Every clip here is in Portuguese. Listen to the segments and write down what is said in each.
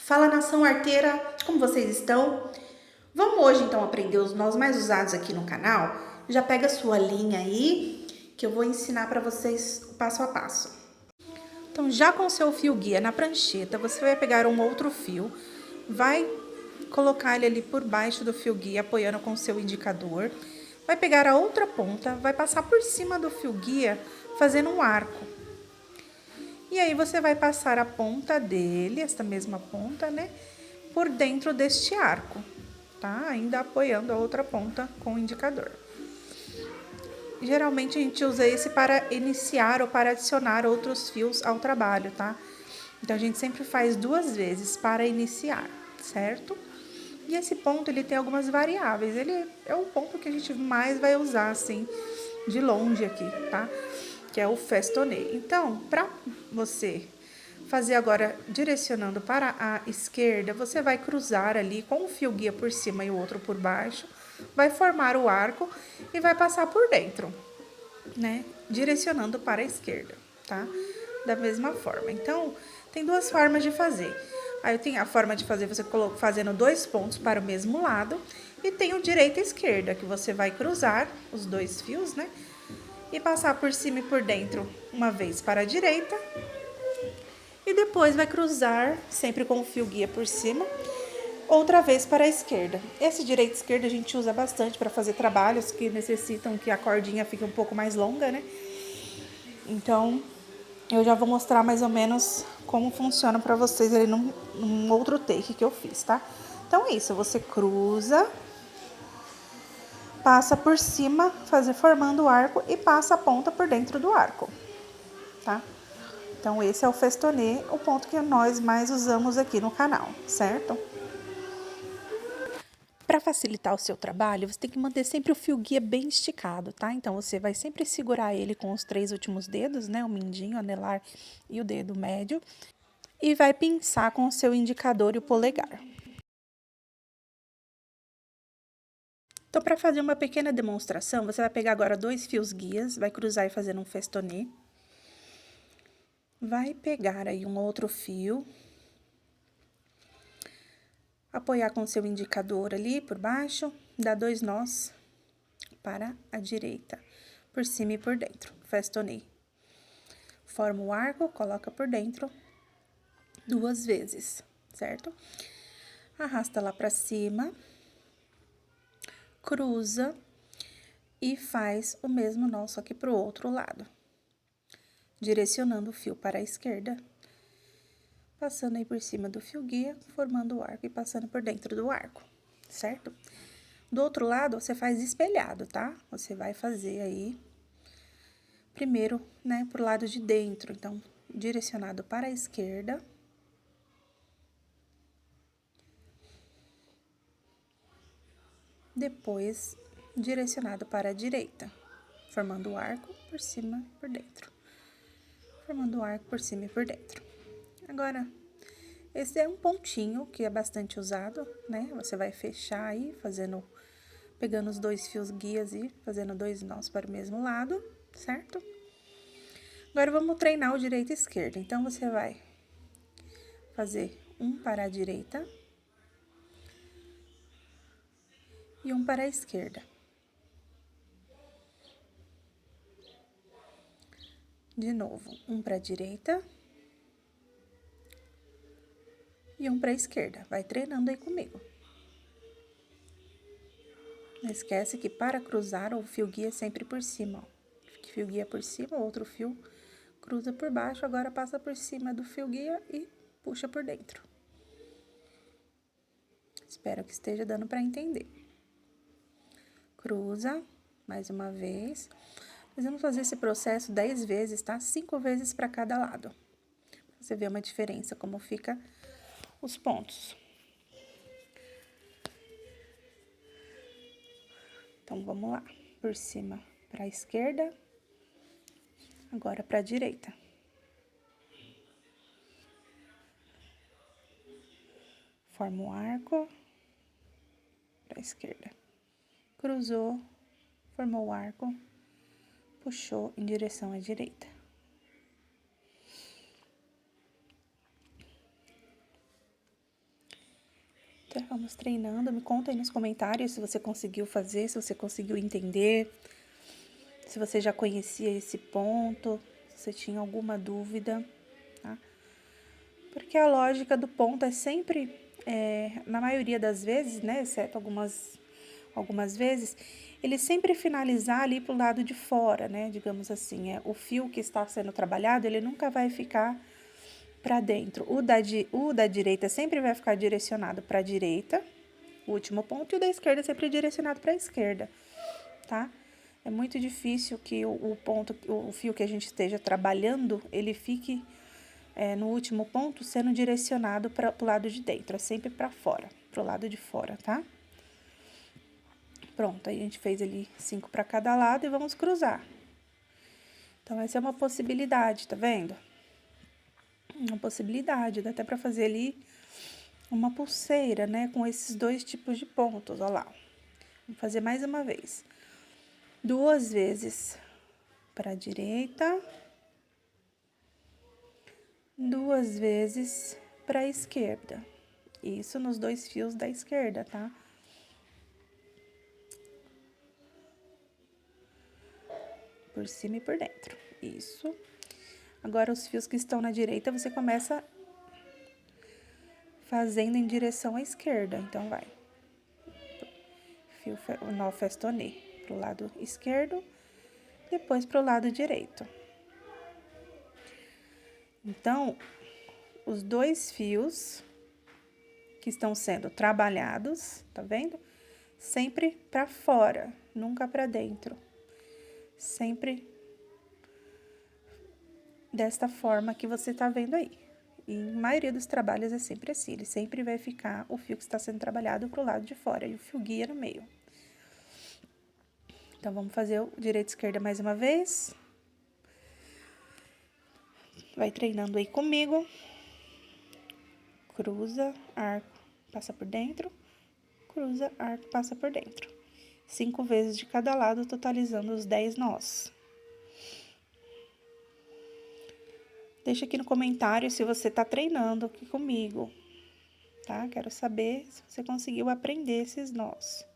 Fala, nação arteira, como vocês estão? Vamos hoje então aprender os nós mais usados aqui no canal? Já pega a sua linha aí, que eu vou ensinar para vocês o passo a passo. Então, já com o seu fio guia na prancheta, você vai pegar um outro fio, vai colocar ele ali por baixo do fio guia, apoiando com o seu indicador. Vai pegar a outra ponta, vai passar por cima do fio guia, fazendo um arco. E aí você vai passar a ponta dele, esta mesma ponta, né, por dentro deste arco, tá? Ainda apoiando a outra ponta com o indicador. Geralmente a gente usa esse para iniciar ou para adicionar outros fios ao trabalho, tá? Então a gente sempre faz 2 vezes para iniciar, certo? E esse ponto ele tem algumas variáveis, ele é o ponto que a gente mais vai usar assim de longe aqui, tá? Que é o festonê. Então, para você fazer agora direcionando para a esquerda, você vai cruzar ali com o fio guia por cima e o outro por baixo, vai formar o arco e vai passar por dentro, né? Direcionando para a esquerda, tá? Da mesma forma. Então, tem 2 formas de fazer. Aí tem a forma de fazer você fazendo 2 pontos para o mesmo lado e tem o direita e esquerda, que você vai cruzar os 2 fios, né? E passar por cima e por dentro uma vez para a direita e depois vai cruzar sempre com o fio guia por cima, outra vez para a esquerda. Esse direita e esquerda a gente usa bastante para fazer trabalhos que necessitam que a cordinha fique um pouco mais longa, né? Então, eu já vou mostrar mais ou menos como funciona para vocês ali num outro take que eu fiz, tá? Então é isso, você cruza, passa por cima, formando o arco e passa a ponta por dentro do arco, tá? Então esse é o festonê, o ponto que nós mais usamos aqui no canal, certo? Para facilitar o seu trabalho, você tem que manter sempre o fio guia bem esticado, tá? Então você vai sempre segurar ele com os 3 últimos dedos, né? O mindinho, o anelar e o dedo médio. E vai pinçar com o seu indicador e o polegar. Então, para fazer uma pequena demonstração, você vai pegar agora 2 fios guias, vai cruzar e fazer um festonê. Vai pegar aí um outro fio, apoiar com o seu indicador ali por baixo, dá 2 nós para a direita, por cima e por dentro, festonê. Forma o arco, coloca por dentro 2 vezes, certo? Arrasta lá para cima, cruza e faz o mesmo nó, só que pro outro lado. Direcionando o fio para a esquerda, passando aí por cima do fio guia, formando o arco e passando por dentro do arco, certo? Do outro lado, você faz espelhado, tá? Você vai fazer aí, primeiro, né, pro lado de dentro, então, direcionado para a esquerda. Depois, direcionado para a direita, formando o arco por cima e por dentro. Formando o arco por cima e por dentro. Agora, esse é um pontinho que é bastante usado, né? Você vai fechar aí, pegando os 2 fios guias e fazendo 2 nós para o mesmo lado, certo? Agora, vamos treinar o direita e esquerda. Então, você vai fazer um para a direita e um para a esquerda. De novo, um para a direita e um para a esquerda. Vai treinando aí comigo. Não esquece que para cruzar, o fio guia é sempre por cima, ó. Fio guia por cima, outro fio cruza por baixo, agora passa por cima do fio guia e puxa por dentro. Espero que esteja dando para entender. Cruza, mais uma vez. Nós vamos fazer esse processo 10 vezes, tá? 5 vezes para cada lado. Pra você ver uma diferença, como fica os pontos. Então, vamos lá. Por cima para a esquerda, agora para a direita. Forma um arco para a esquerda. Cruzou, formou o arco, puxou em direção à direita. Então, vamos treinando. Me conta aí nos comentários se você conseguiu fazer, se você conseguiu entender, se você já conhecia esse ponto, se você tinha alguma dúvida, tá? Porque a lógica do ponto é sempre, na maioria das vezes, né, exceto algumas vezes, ele sempre finalizar ali pro lado de fora, né, digamos assim, o fio que está sendo trabalhado, ele nunca vai ficar para dentro. O da direita sempre vai ficar direcionado para a direita, o último ponto, e o da esquerda sempre direcionado para a esquerda, tá? É muito difícil que o fio que a gente esteja trabalhando, ele fique no último ponto sendo direcionado para o lado de dentro, é sempre para fora, pro lado de fora, tá? Pronto, aí a gente fez ali 5 para cada lado e vamos cruzar. Então, essa é uma possibilidade, tá vendo? Uma possibilidade, dá até para fazer ali uma pulseira, né, com esses 2 tipos de pontos, ó lá. Vou fazer mais uma vez. 2 vezes para a direita, 2 vezes para a esquerda. Isso nos 2 fios da esquerda, tá? Por cima e por dentro. Isso. Agora, os fios que estão na direita, você começa fazendo em direção à esquerda. Então, vai. O nó festonê pro lado esquerdo, depois pro lado direito. Então, os 2 fios que estão sendo trabalhados, tá vendo? Sempre para fora, nunca para dentro. Sempre desta forma que você tá vendo aí. E a maioria dos trabalhos é sempre assim, ele sempre vai ficar o fio que está sendo trabalhado pro lado de fora e o fio guia no meio. Então, vamos fazer o direita e esquerda mais uma vez. Vai treinando aí comigo. Cruza, arco, passa por dentro. Cruza, arco, passa por dentro. 5 vezes de cada lado, totalizando os 10 nós. Deixa aqui no comentário se você tá treinando aqui comigo, tá? Quero saber se você conseguiu aprender esses nós.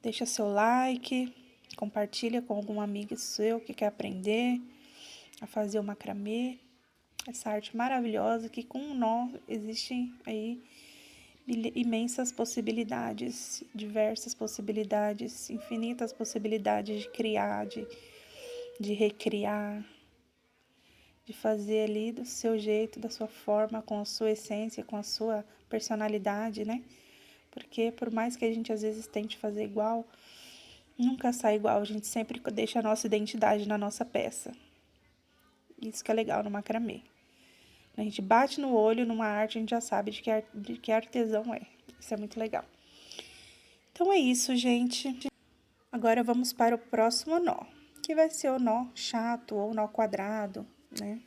Deixa seu like, compartilha com algum amigo seu que quer aprender a fazer o macramê. Essa arte maravilhosa que com um nó existem aí imensas possibilidades, diversas possibilidades, infinitas possibilidades de criar, de recriar, de fazer ali do seu jeito, da sua forma, com a sua essência, com a sua personalidade, né? Porque por mais que a gente às vezes tente fazer igual, nunca sai igual, a gente sempre deixa a nossa identidade na nossa peça. Isso que é legal no macramê. A gente bate no olho numa arte, a gente já sabe de que artesão é. Isso é muito legal. Então, é isso, gente. Agora, vamos para o próximo nó, que vai ser o nó chato ou nó quadrado, né?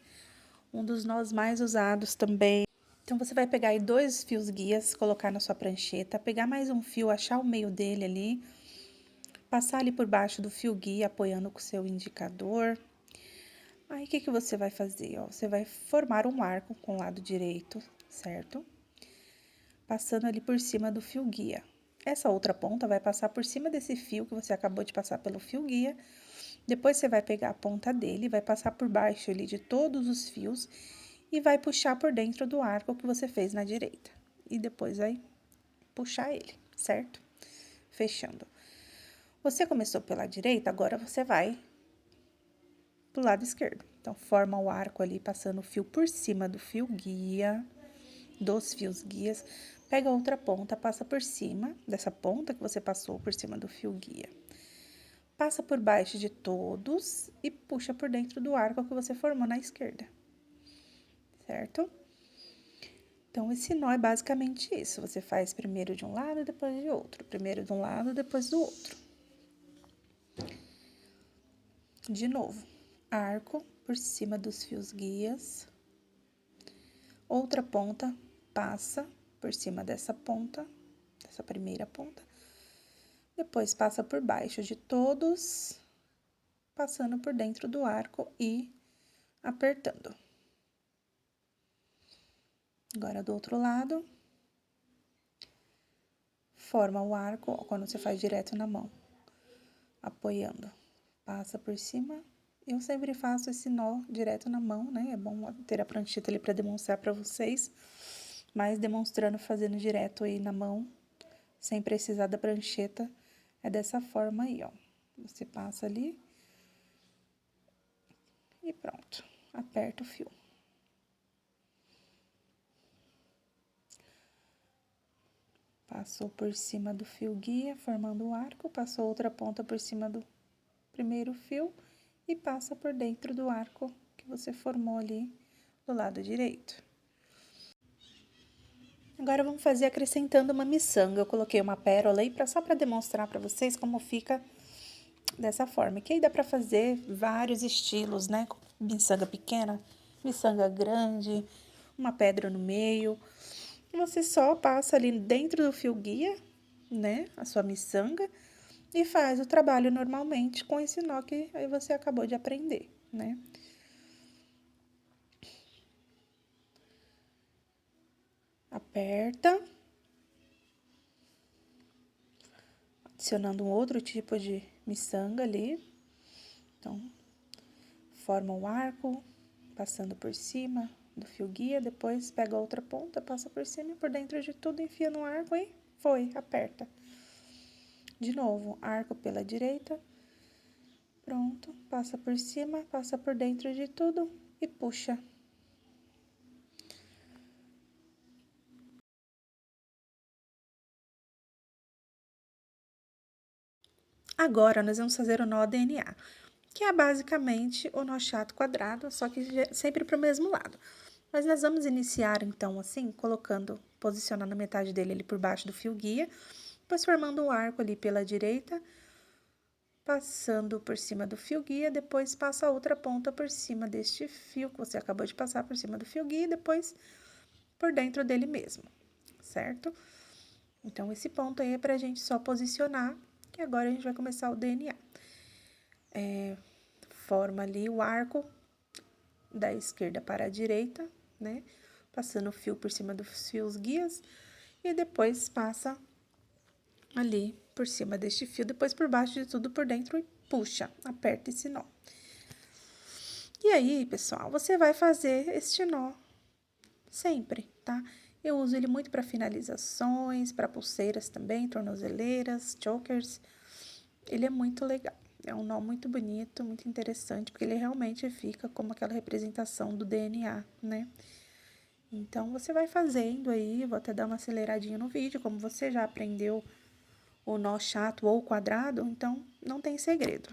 Um dos nós mais usados também. Então, você vai pegar aí 2 fios guias, colocar na sua prancheta, pegar mais um fio, achar o meio dele ali, passar ali por baixo do fio guia, apoiando com o seu indicador. Aí, o que que você vai fazer, ó? Você vai formar um arco com o lado direito, certo? Passando ali por cima do fio guia. Essa outra ponta vai passar por cima desse fio que você acabou de passar pelo fio guia. Depois, você vai pegar a ponta dele, vai passar por baixo ali de todos os fios e vai puxar por dentro do arco que você fez na direita. E depois vai puxar ele, certo? Fechando. Você começou pela direita, agora você vai pro lado esquerdo. Então, forma o arco ali, passando o fio por cima do fio guia, dos fios guias. Pega a outra ponta, passa por cima dessa ponta que você passou por cima do fio guia. Passa por baixo de todos e puxa por dentro do arco que você formou na esquerda. Certo? Então, esse nó é basicamente isso. Você faz primeiro de um lado, depois de outro. Primeiro de um lado, depois do outro. De novo, arco por cima dos fios guias. Outra ponta passa por cima dessa ponta, dessa primeira ponta. Depois passa por baixo de todos, passando por dentro do arco e apertando. Agora, do outro lado, forma o arco, ó, quando você faz direto na mão, apoiando. Passa por cima. Eu sempre faço esse nó direto na mão, né? É bom ter a prancheta ali para demonstrar para vocês, mas demonstrando fazendo direto aí na mão, sem precisar da prancheta, é dessa forma aí, ó. Você passa ali e pronto, aperta o fio. Passou por cima do fio guia, formando o arco, passou outra ponta por cima do primeiro fio e passa por dentro do arco que você formou ali do lado direito. Agora, vamos fazer acrescentando uma miçanga. Eu coloquei uma pérola aí só para demonstrar para vocês como fica dessa forma. Que aí dá para fazer vários estilos, né? Miçanga pequena, miçanga grande, uma pedra no meio. E você só passa ali dentro do fio guia, né? A sua miçanga e faz o trabalho normalmente com esse nó que aí você acabou de aprender, né? Aperta. Adicionando um outro tipo de miçanga ali. Então, forma um arco, passando por cima do fio guia, depois pega a outra ponta, passa por cima e por dentro de tudo, enfia no arco e foi, aperta. De novo, arco pela direita, pronto, passa por cima, passa por dentro de tudo e puxa. Agora, nós vamos fazer o nó DNA, que é basicamente o nó chato quadrado, só que sempre para o mesmo lado. Mas nós vamos iniciar, então, assim, posicionando a metade dele ali por baixo do fio guia, depois formando um arco ali pela direita, passando por cima do fio guia, depois passa a outra ponta por cima deste fio que você acabou de passar por cima do fio guia e depois por dentro dele mesmo, certo? Então, esse ponto aí é pra gente só posicionar, que agora a gente vai começar o DNA. Forma ali o arco da esquerda para a direita, né? Passando o fio por cima dos fios guias e depois passa ali por cima deste fio, depois por baixo de tudo por dentro e puxa, aperta esse nó. E aí, pessoal, você vai fazer este nó sempre, tá? Eu uso ele muito para finalizações, para pulseiras também, tornozeleiras, chokers. Ele é muito legal. É um nó muito bonito, muito interessante, porque ele realmente fica como aquela representação do DNA, né? Então, você vai fazendo aí, vou até dar uma aceleradinha no vídeo, como você já aprendeu o nó chato ou quadrado, então não tem segredo.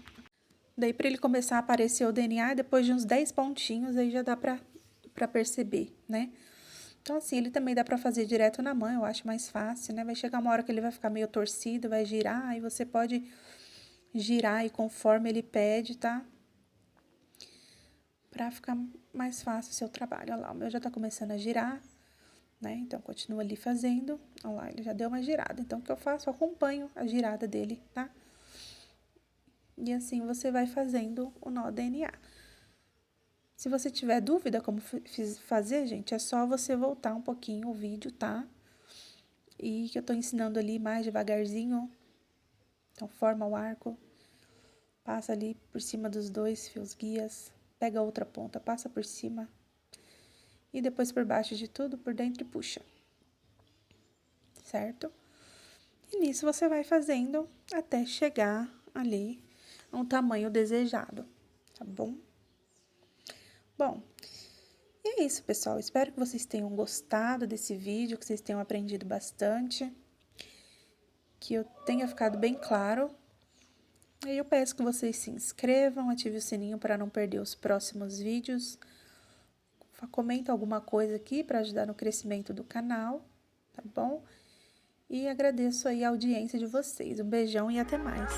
Daí, para ele começar a aparecer o DNA, depois de uns 10 pontinhos, aí já dá pra perceber, né? Então, assim, ele também dá pra fazer direto na mão, eu acho mais fácil, né? Vai chegar uma hora que ele vai ficar meio torcido, vai girar, aí você pode girar e conforme ele pede, tá? Pra ficar mais fácil o seu trabalho. Olha lá, o meu já tá começando a girar, né? Então, continua ali fazendo. Olha lá, ele já deu uma girada. Então, o que eu faço? Eu acompanho a girada dele, tá? E assim você vai fazendo o nó DNA. Se você tiver dúvida como fazer, gente, é só você voltar um pouquinho o vídeo, tá? E que eu tô ensinando ali mais devagarzinho. Então, forma o arco, passa ali por cima dos dois fios guias, pega a outra ponta, passa por cima e depois por baixo de tudo, por dentro e puxa, certo? E nisso você vai fazendo até chegar ali a um tamanho desejado, tá bom? Bom, e é isso, pessoal. Espero que vocês tenham gostado desse vídeo, que vocês tenham aprendido bastante, que eu tenha ficado bem claro. E eu peço que vocês se inscrevam, ative o sininho para não perder os próximos vídeos. Comenta alguma coisa aqui para ajudar no crescimento do canal, tá bom? E agradeço aí a audiência de vocês. Um beijão e até mais.